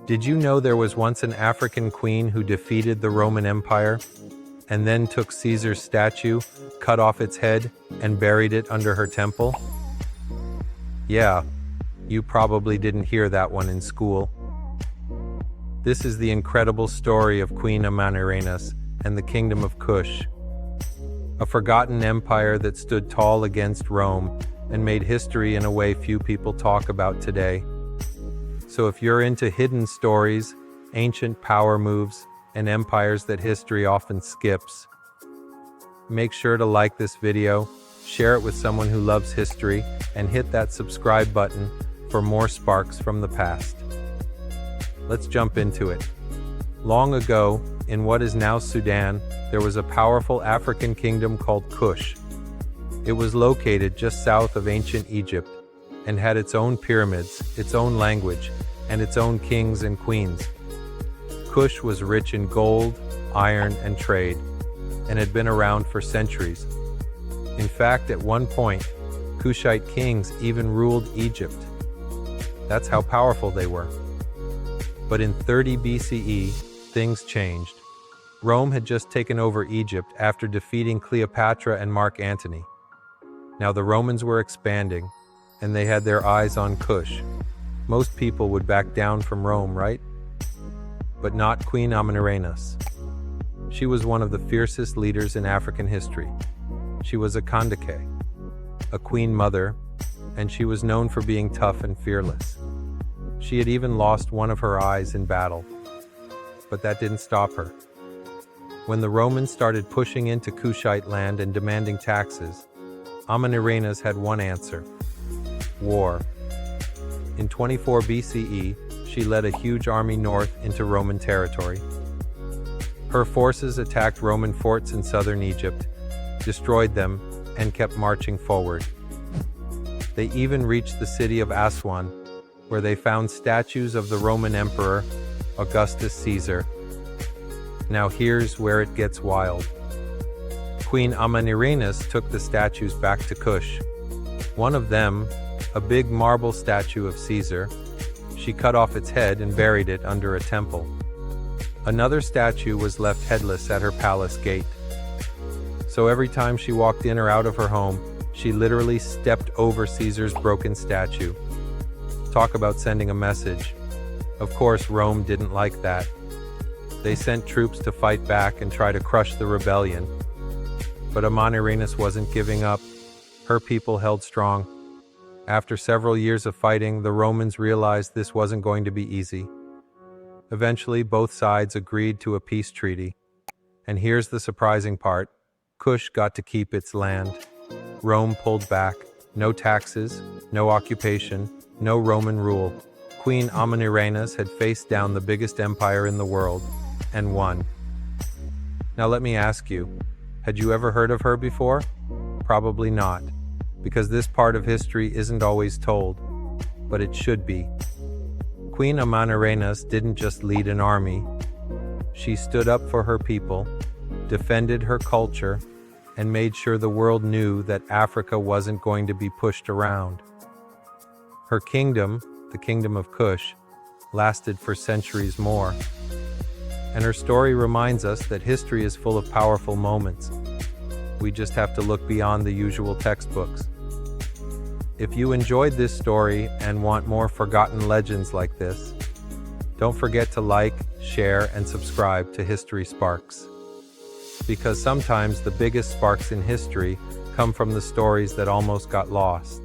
Did you know there was once an African queen who defeated the Roman Empire and then took Caesar's statue, cut off its head, and buried it under her temple? Yeah, you probably didn't hear that one in school. This is the incredible story of Queen Amanirenas and the Kingdom of Kush, a forgotten empire that stood tall against Rome and made history in a way few people talk about today. So if you're into hidden stories, ancient power moves, and empires that history often skips, make sure to like this video, share it with someone who loves history, and hit that subscribe button for more sparks from the past. Let's jump into it. Long ago, in what is now Sudan, there was a powerful African kingdom called Kush. It was located just south of ancient Egypt and had its own pyramids, its own language, and its own kings and queens. Kush was rich in gold, iron, and trade, and had been around for centuries. In fact, at one point, Kushite kings even ruled Egypt. That's how powerful they were. But in 30 BCE, things changed. Rome had just taken over Egypt after defeating Cleopatra and Mark Antony. Now the Romans were expanding, and they had their eyes on Kush. Most people would back down from Rome, right? But not Queen Amanirenas. She was one of the fiercest leaders in African history. She was a Kandake, a queen mother, and she was known for being tough and fearless. She had even lost one of her eyes in battle. But that didn't stop her. When the Romans started pushing into Kushite land and demanding taxes, Amanirenas had one answer: war. In 24 BCE, she led a huge army north into Roman territory. Her forces attacked Roman forts in southern Egypt, destroyed them, and kept marching forward. They even reached the city of Aswan, where they found statues of the Roman Emperor, Augustus Caesar. Now here's where it gets wild. Queen Amanirenas took the statues back to Kush. One of them, a big marble statue of Caesar, she cut off its head and buried it under a temple. Another statue was left headless at her palace gate. So every time she walked in or out of her home, she literally stepped over Caesar's broken statue. Talk about sending a message. Of course, Rome didn't like that. They sent troops to fight back and try to crush the rebellion. But Amanirenas wasn't giving up. Her people held strong. After several years of fighting, the Romans realized this wasn't going to be easy. Eventually, both sides agreed to a peace treaty. And here's the surprising part: Kush got to keep its land. Rome pulled back. No taxes, no occupation, no Roman rule. Queen Amanirenas had faced down the biggest empire in the world and won. Now let me ask you, had you ever heard of her before? Probably not, because this part of history isn't always told, but it should be. Queen Amanirenas didn't just lead an army. She stood up for her people, defended her culture, and made sure the world knew that Africa wasn't going to be pushed around. Her kingdom, the Kingdom of Kush, lasted for centuries more. And her story reminds us that history is full of powerful moments. We just have to look beyond the usual textbooks. If you enjoyed this story and want more forgotten legends like this, don't forget to like, share, and subscribe to History Sparks. Because sometimes the biggest sparks in history come from the stories that almost got lost.